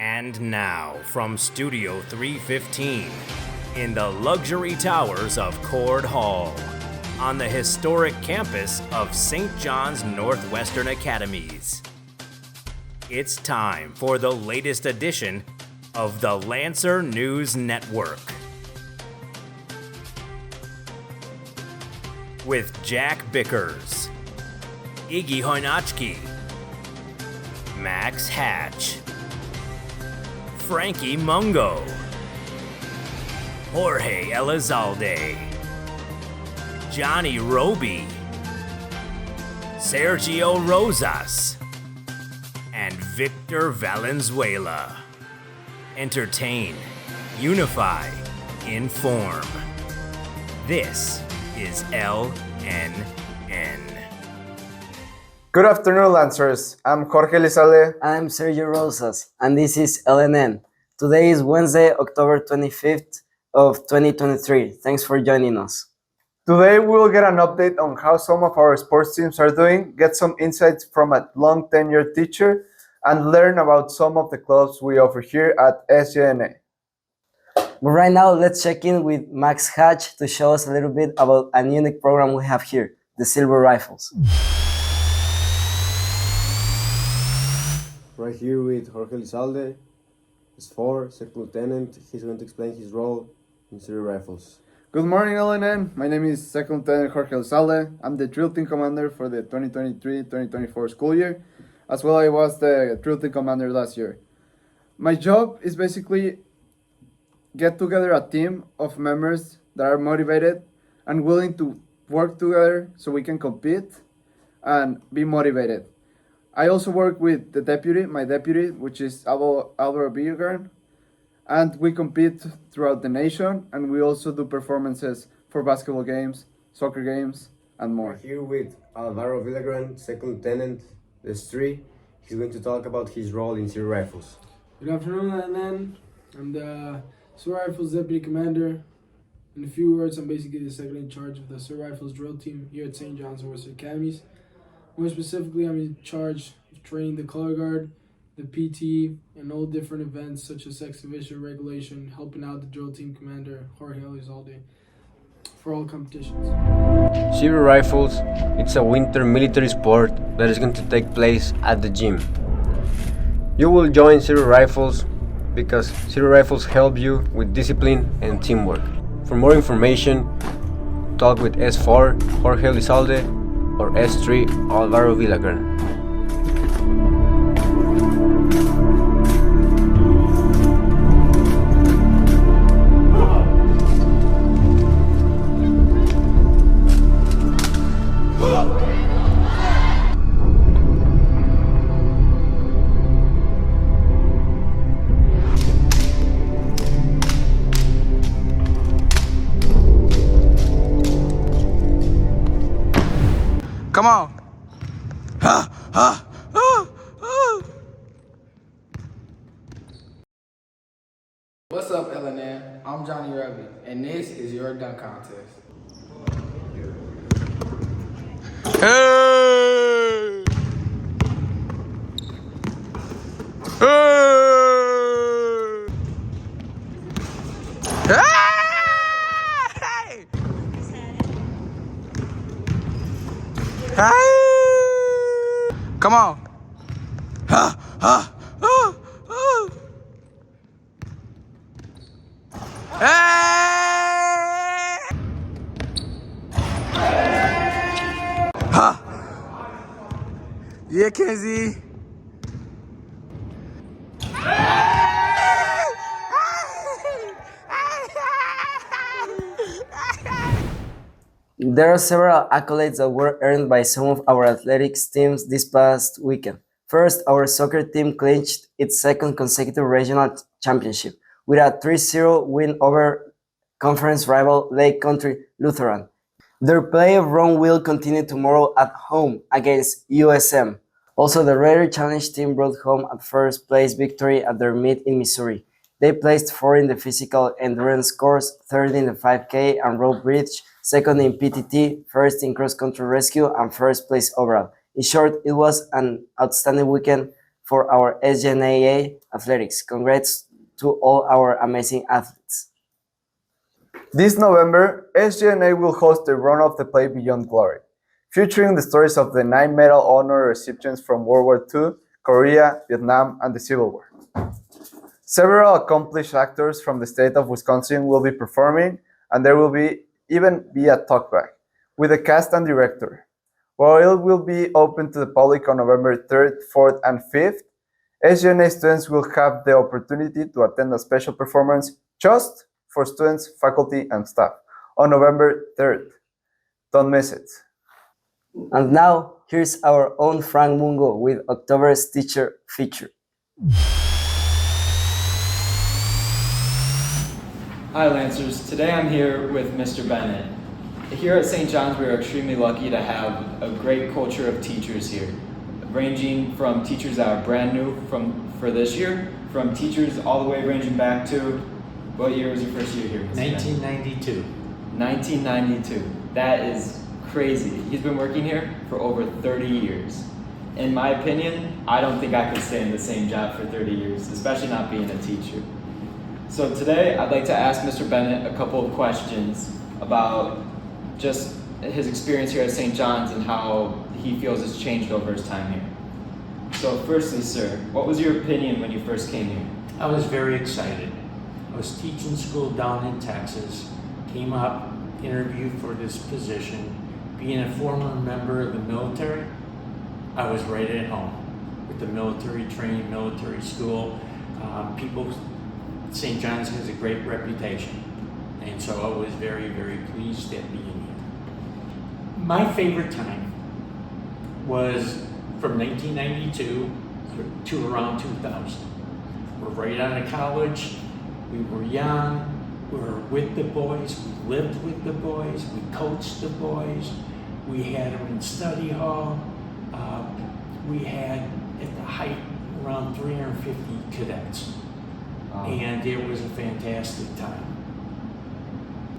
And now, from Studio 315, in the luxury towers of Cord Hall, on the historic campus of St. John's Northwestern Academies, it's time for the latest edition of the Lancer News Network. With Jack Bickers, Iggy Hoinachki, Max Hatch, Frankie Mungo, Jorge Elizalde, Johnny Roby, Sergio Rosas, and Victor Valenzuela. Entertain, unify, inform. This is LNN. Good afternoon, Lancers. I'm Jorge Elizalde. I'm Sergio Rosas, and this is LNN. Today is Wednesday, October 25th of 2023. Thanks for joining us. Today, we'll get an update on how some of our sports teams are doing, get some insights from a long-tenured teacher, and learn about some of the clubs we offer here at SJNA. But right now, let's check in with Max Hatch to show us a little bit about a unique program we have here, the Silver Rifles. Right here with Jorge Elizalde, S04, Second Lieutenant. He's going to explain his role in Silver Rifles. Good morning, LNN. My name is Second Lieutenant Jorge Elizalde. I'm the drill team commander for the 2023-2024 school year, as well I was the drill team commander last year. My job is basically get together a team of members that are motivated and willing to work together so we can compete and be motivated. I also work with my deputy, which is Alvaro Villagrán, and we compete throughout the nation, and we also do performances for basketball games, soccer games, and more. We're here with Alvaro Villagrán, Second Lieutenant, S3. He's going to talk about his role in Silver Rifles. Good afternoon, LNN. I'm the Silver Rifles Deputy Commander. In a few words, I'm basically the second in charge of the Silver Rifles drill team here at St. John's Northwestern Academies. More specifically, I'm in charge of training the color guard, the PT, and all different events such as exhibition, regulation, helping out the drill team commander, Jorge Elizalde, for all competitions. Silver Rifles, it's a winter military sport that is going to take place at the gym. You will join Silver Rifles because Silver Rifles help you with discipline and teamwork. For more information, talk with S4, Jorge Elizalde, or S3, Alvaro Villagrán. Come on. What's up, LNN? I'm Johnny Roby, and this is your dunk contest. Hey! Hey! Hey! Hey! Come on. Hey! Yeah, Kenzie. There are several accolades that were earned by some of our athletics teams this past weekend. First, our soccer team clinched its second consecutive regional championship with a 3-0 win over conference rival Lake Country Lutheran. Their playoff run will continue tomorrow at home against USM. Also, the Raider Challenge team brought home a first-place victory at their meet in Missouri. They placed 4th in the physical endurance course, 3rd in the 5K and rope bridge, 2nd in PTT, 1st in cross-country rescue, and 1st place overall. In short, it was an outstanding weekend for our SGNAA athletics. Congrats to all our amazing athletes. This November, SGNA will host the Run of the Play Beyond Glory, featuring the stories of the 9 medal honor recipients from World War II, Korea, Vietnam, and the Civil War. Several accomplished actors from the state of Wisconsin will be performing, and there will even be a talkback with the cast and director. While it will be open to the public on November 3rd, 4th, and 5th, SGNA students will have the opportunity to attend a special performance just for students, faculty, and staff on November 3rd. Don't miss it. And now, here's our own Frank Mungo with October's teacher feature. Hi Lancers, today I'm here with Mr. Bennett. Here at St. John's we are extremely lucky to have a great culture of teachers here, ranging from teachers that are brand new for this year, from teachers all the way ranging back to, what year was your first year here? 1992. 1992, that is crazy. He's been working here for over 30 years. In my opinion, I don't think I could stay in the same job for 30 years, especially not being a teacher. So today, I'd like to ask Mr. Bennett a couple of questions about just his experience here at St. John's and how he feels it's changed over his time here. So firstly, sir, what was your opinion when you first came here? I was very excited. I was teaching school down in Texas, came up, interviewed for this position. Being a former member of the military, I was right at home with the military training, military school. St. John's has a great reputation, and so I was very, very pleased at being here. My favorite time was from 1992 to around 2000. We're right out of college, we were young, we were with the boys, we lived with the boys, we coached the boys, we had them in study hall. We had, at the height, around 350 cadets. And it was a fantastic time.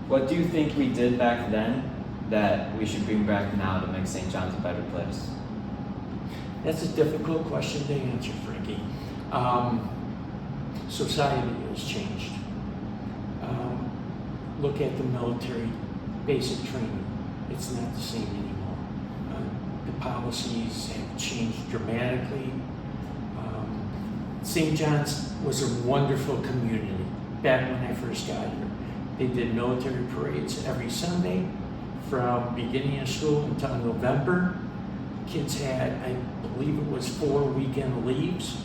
What do you think we did back then that we should bring back now to make St. John's a better place? That's a difficult question to answer, Frankie. Society has changed. Look at the military basic training. It's not the same anymore. The policies have changed dramatically. St. John's was a wonderful community back when I first got here. They did military parades every Sunday from beginning of school until November. Kids had, I believe it was 4 weekend leaves.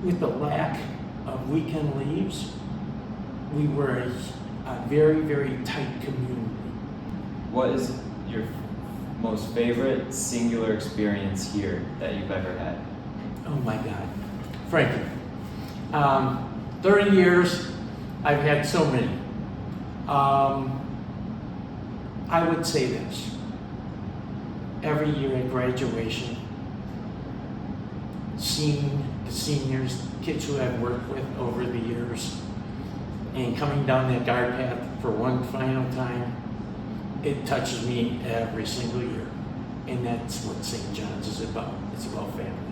With the lack of weekend leaves, we were a very, very tight community. What is your most favorite singular experience here that you've ever had? Oh my God, Frankie. 30 years, I've had so many. I would say this. Every year at graduation, seeing the seniors, kids who I've worked with over the years, and coming down that guard path for one final time, it touches me every single year. And that's what St. John's is about. It's about family.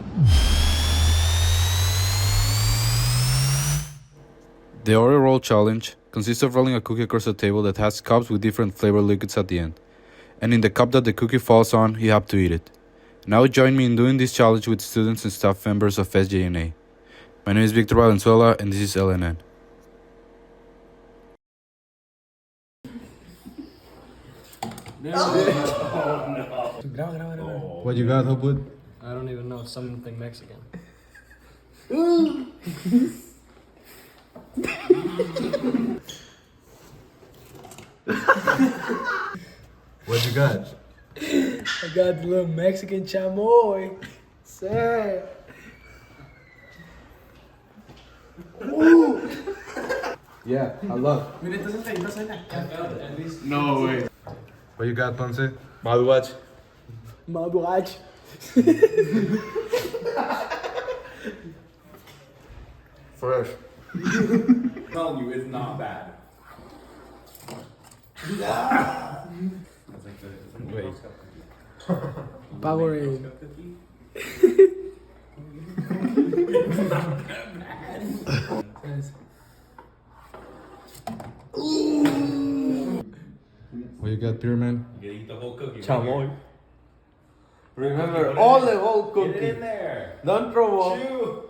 The Oreo Roll Challenge consists of rolling a cookie across a table that has cups with different flavored liquids at the end. And in the cup that the cookie falls on, you have to eat it. Now join me in doing this challenge with students and staff members of SJNA. My name is Victor Valenzuela and this is LNN. What you got, Hopewood? I don't even know, something Mexican. What you got? I got the little Mexican chamoy. Say. Yeah, I love. No way. What you got, Ponce? Maduach. Maduach. Fresh. I'm telling you, it's not bad. Wait. Powerade. What you got, Peter Man? You eat the whole cookie. Chamoy. Right Remember, all the whole here. Get cookie. it in there. Don't throw up. Chew.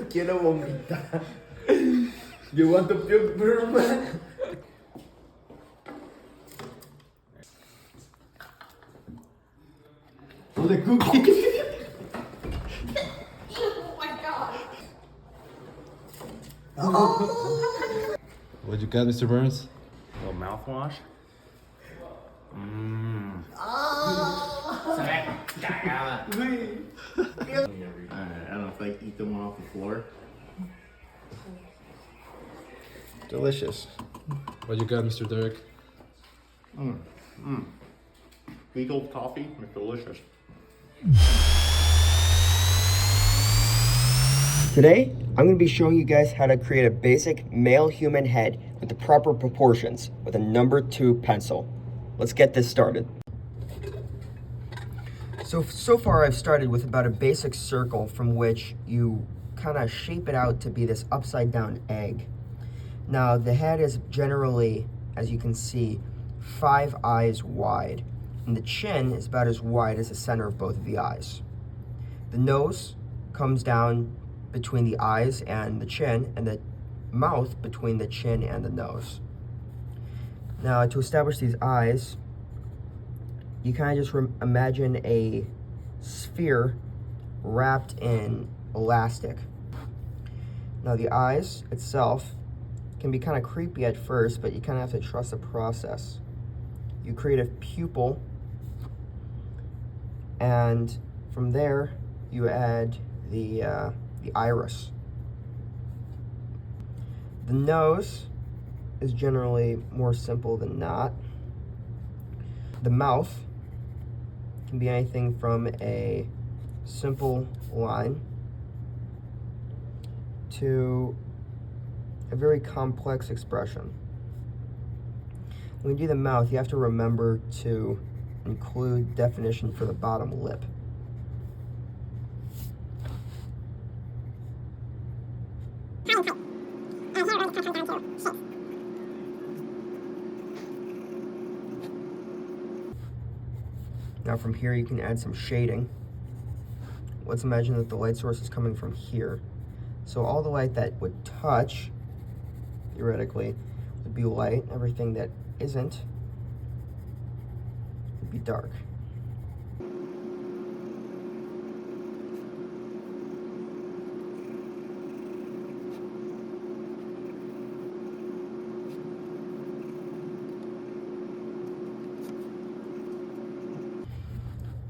Quiero vomitar. You want to puke, Peter Man? All the cookie. What you got, Mr. Burns? A little mouthwash. Mmm. I don't know if I can eat the one off the floor. Delicious. What you got, Mr. Derek? Big old coffee, it's delicious. Today, I'm going to be showing you guys how to create a basic male human head with the proper proportions with a number 2 pencil. Let's get this started. So far I've started with about a basic circle from which you kind of shape it out to be this upside down egg. Now the head is generally, as you can see, 5 eyes wide, and the chin is about as wide as the center of both of the eyes. The nose comes down between the eyes and the chin, and the mouth between the chin and the nose. Now to establish these eyes, you kind of just imagine a sphere wrapped in elastic. Now the eyes itself can be kind of creepy at first, but you kind of have to trust the process. You create a pupil, and from there you add the iris. The nose is generally more simple than not. The mouth can be anything from a simple line to a very complex expression. When you do the mouth, you have to remember to include definition for the bottom lip. Now from here you can add some shading. Let's imagine that the light source is coming from here. So all the light that would touch, theoretically, would be light. Everything that isn't would be dark.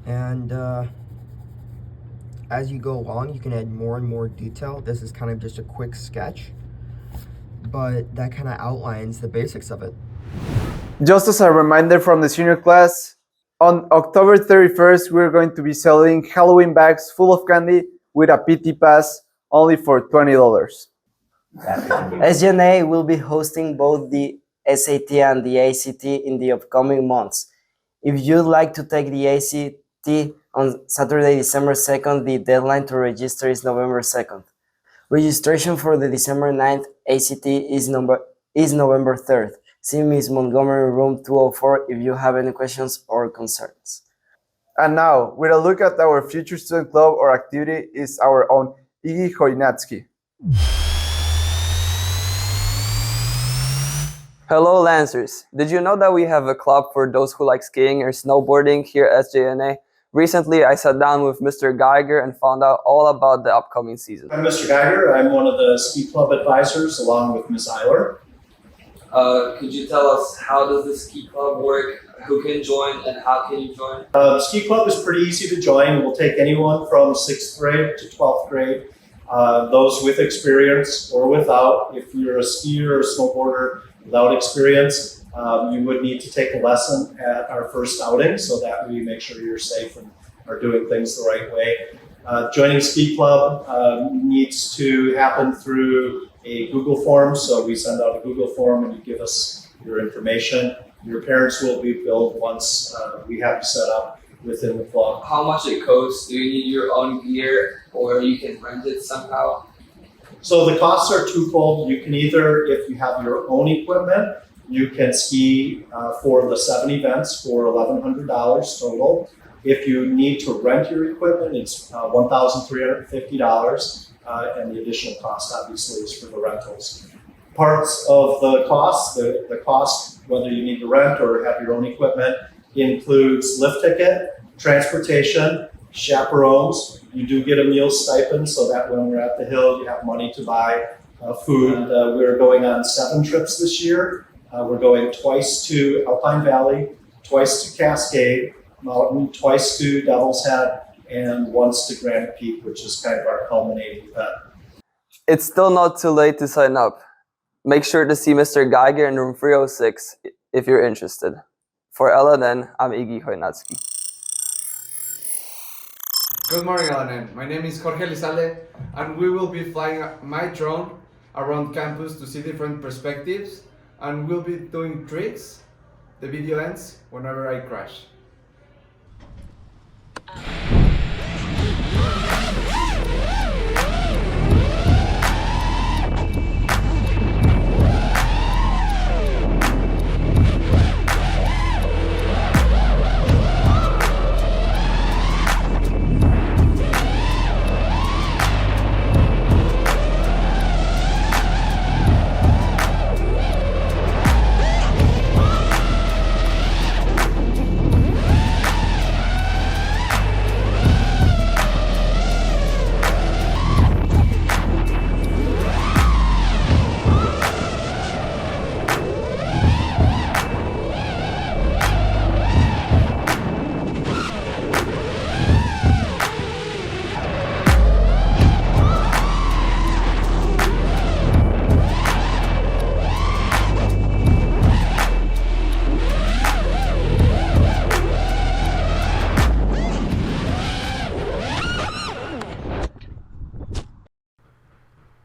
And as you go along, you can add more and more detail. This is kind of just a quick sketch, but that kind of outlines the basics of it. Just as a reminder from the senior class, on October 31st, we're going to be selling Halloween bags full of candy with a PT pass only for $20. SGNA will be hosting both the SAT and the ACT in the upcoming months. If you'd like to take the ACT on Saturday, December 2nd, the deadline to register is November 2nd. Registration for the December 9th ACT is November 3rd. See Ms. Montgomery, room 204 if you have any questions or concerns. And now, with a look at our future student club or activity is our own Iggy Chojnacki. Hello Lancers! Did you know that we have a club for those who like skiing or snowboarding here at SJNA? Recently, I sat down with Mr. Geiger and found out all about the upcoming season. I'm Mr. Geiger. I'm one of the ski club advisors along with Ms. Eiler. Could you tell us how does the ski club work? Who can join and how can you join? The ski club is pretty easy to join. We'll take anyone from 6th grade to 12th grade. Those with experience or without. If you're a skier or snowboarder without experience, you would need to take a lesson at our first outing so that we make sure you're safe and are doing things the right way. Joining ski club needs to happen through a Google form. So we send out a Google form and you give us your information. Your parents will be billed once we have you set up within the club. How much it costs? Do you need your own gear or you can rent it somehow? So the costs are twofold. You can either, if you have your own equipment, you can ski for the 7 events for $1,100 total. If you need to rent your equipment, it's $1,350, and the additional cost obviously is for the rentals. Parts of the cost, the cost, whether you need to rent or have your own equipment, includes lift ticket, transportation, chaperones. You do get a meal stipend so that when we're at the hill, you have money to buy food. We're going on 7 trips this year. We're going twice to Alpine Valley, twice to Cascade Mountain, twice to Devil's Head, and once to Granite Peak, which is kind of our culminating event. It's still not too late to sign up. Make sure to see Mr. Geiger in room 306 if you're interested. For LNN, I'm Iggy Chojnacki. Good morning, LNN. My name is Jorge Lizalde, and we will be flying my drone around campus to see different perspectives, and we'll be doing tricks. The video ends whenever I crash.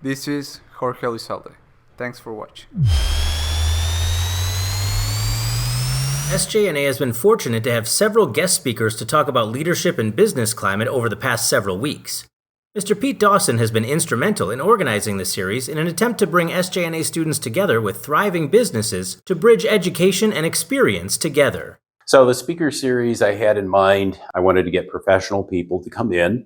This is Jorge Lizalde. Thanks for watching. SJNA has been fortunate to have several guest speakers to talk about leadership and business climate over the past several weeks. Mr. Pete Dawson has been instrumental in organizing the series in an attempt to bring SJNA students together with thriving businesses to bridge education and experience together. So the speaker series I had in mind, I wanted to get professional people to come in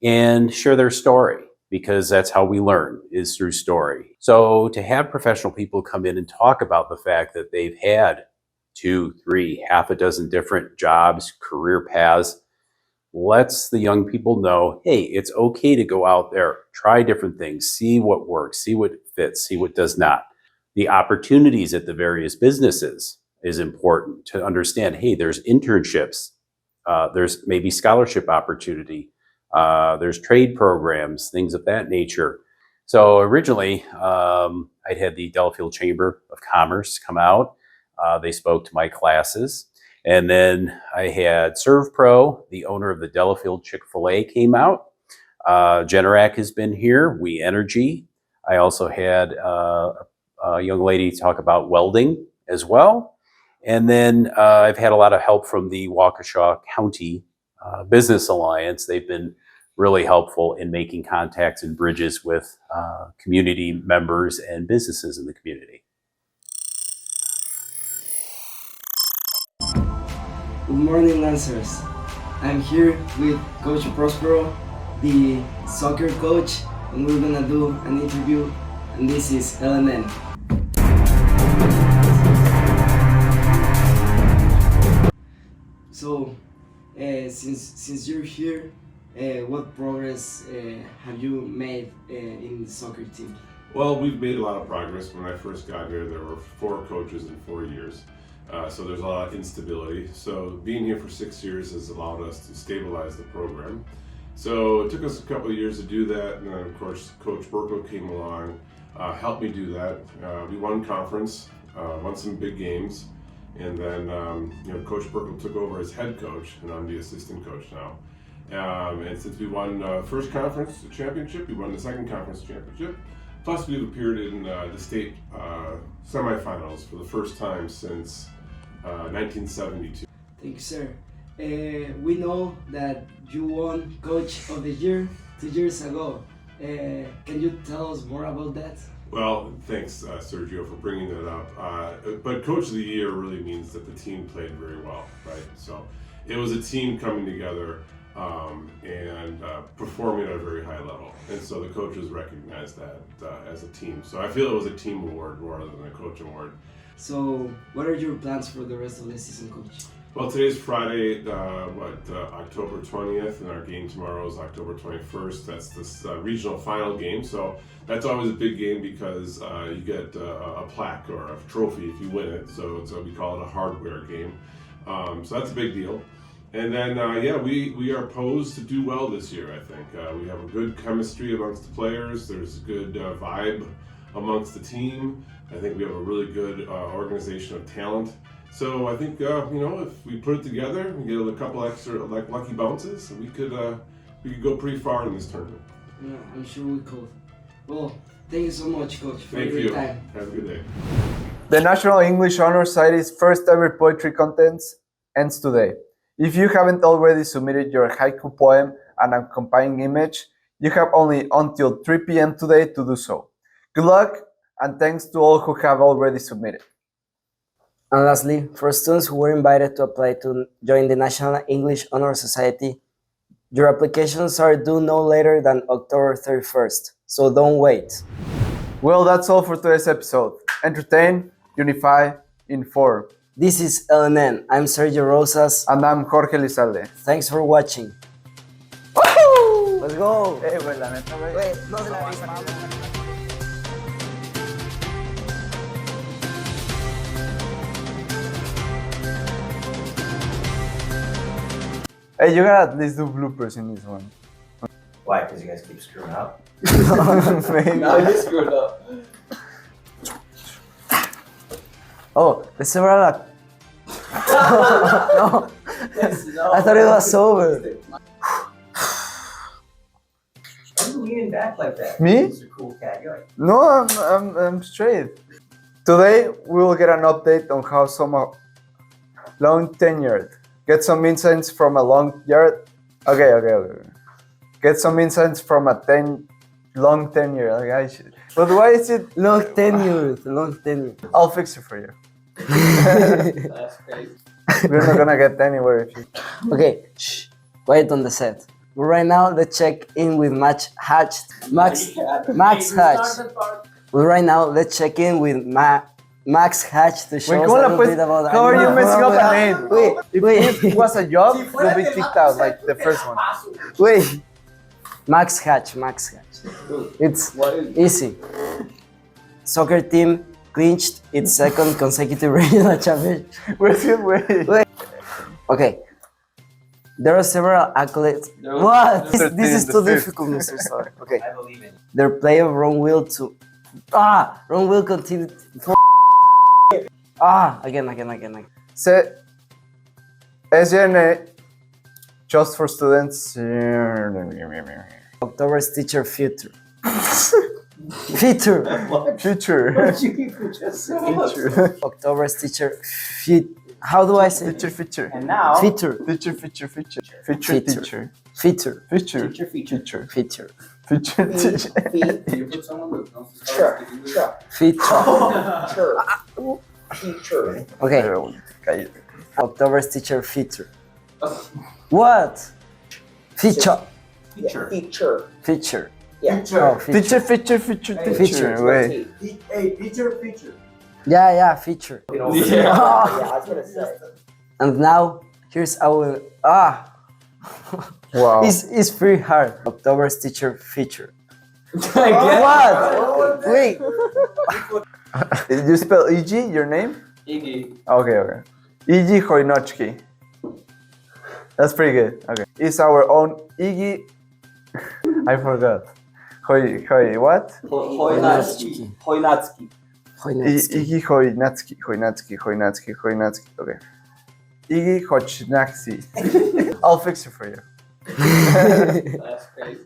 and share their story, because that's how we learn, is through story. So to have professional people come in and talk about the fact that they've had 2, 3, half a dozen different jobs, career paths, lets the young people know, hey, it's okay to go out there, try different things, see what works, see what fits, see what does not. The opportunities at the various businesses is important to understand, hey, there's internships, there's maybe scholarship opportunity, there's trade programs, things of that nature. So originally, I'd had the Delafield Chamber of Commerce come out. They spoke to my classes. And then I had ServPro, the owner of the Delafield Chick-fil-A, came out. Generac has been here, We Energy. I also had a young lady talk about welding as well. And then I've had a lot of help from the Waukesha County Business Alliance. They've been really helpful in making contacts and bridges with community members and businesses in the community. Good morning, Lancers. I'm here with Coach Prospero, the soccer coach, and we're gonna do an interview, and this is LNN. So, since you're here, what progress have you made in the soccer team? Well, we've made a lot of progress. When I first got here, there were 4 coaches in 4 years. So there's a lot of instability. So being here for 6 years has allowed us to stabilize the program. So it took us a couple of years to do that. And then of course, Coach Burkle came along, helped me do that. We won conference, won some big games. And then, Coach Burkle took over as head coach, and I'm the assistant coach now. And since we won first conference championship, we won the second conference championship. Plus, we've appeared in the state semifinals for the first time since 1972. Thank you, sir. We know that you won Coach of the Year 2 years ago. Can you tell us more about that? Well, thanks, Sergio, for bringing that up. But Coach of the Year really means that the team played very well, right? So it was a team coming together and performing at a very high level. And so the coaches recognized that as a team. So I feel it was a team award rather than a coach award. So, what are your plans for the rest of the season, Coach? Well, today's Friday, October 20th, and our game tomorrow is October 21st. That's this regional final game. So that's always a big game because you get a plaque or a trophy if you win it. So we call it a hardware game. So that's a big deal. And then, we are posed to do well this year, I think. We have a good chemistry amongst the players. There's a good vibe amongst the team. I think we have a really good organization of talent. So I think, if we put it together, we get a couple extra lucky bounces, we could go pretty far in this tournament. Yeah, I'm sure we could. Well, thank you so much, Coach, for Thank your you. time. Have a good day. The National English Honor Society's first ever poetry contest ends today. If you haven't already submitted your haiku poem and accompanying image, you have only until 3 p.m. today to do so. Good luck, and thanks to all who have already submitted. And lastly, for students who were invited to apply to join the National English Honor Society, your applications are due no later than October 31st, so don't wait. Well, that's all for today's episode. Entertain, unify, inform. This is LNN. I'm Sergio Rosas. And I'm Jorge Lizalde. Thanks for watching. Woohoo! Let's go! Güey, la neta, güey. Wait, no se la avisa. Hey, you gotta at least do bloopers in this one. Why? Because you guys keep screwing up? Maybe. No, you screwed up. Oh, the several. No. I thought it was over. Why are you leaning back like that? Me? Mr. Cool Cat. You're like, No, I'm straight. Today, we will get an update on how some long tenured. Get some insights from a long yard. Okay. Get some insights from a long tenure. Like I should. But why is it long tenure? I'll fix it for you. That's crazy. We're not gonna get anywhere if you. Okay, shh. Quiet on the set. Right now, let's check in with Max Hatch. Max Hatch. Well, right now, let's check in with Max Hatch to show us a little bit about. How are you messing up a name? Wait. If it was a job, you'll be kicked out like the first one. Wait. Max Hatch. It's easy. Soccer team clinched its second consecutive regional championship. Wait. Okay. There are several accolades. What? This is too difficult, Mr. Sorry. Okay. I believe in you. Their player wrong will to. Wrong will continued. Again. SGNA, just for students. October's teacher future. Future. What did you just say? October's teacher How do I say? Feature. And now. Feature. Teacher. Feature. Teacher. Feature. You put someone Feature. Okay. October's teacher feature. What? Feature. Feature. Yeah. Oh, feature. Wait. Feature. Yeah, feature. I was gonna say. And now here's our Wow. It's pretty hard. October's teacher feature. What? Wait. Did you spell EG, your name? Iggy. Okay. Iggy Chojnocki. That's pretty good. Okay. It's our own Iggy. I forgot. What? Chojnacki. Iggy Chojnacki. Okay. Iggy Chojnacki. I'll fix it for you. That's crazy.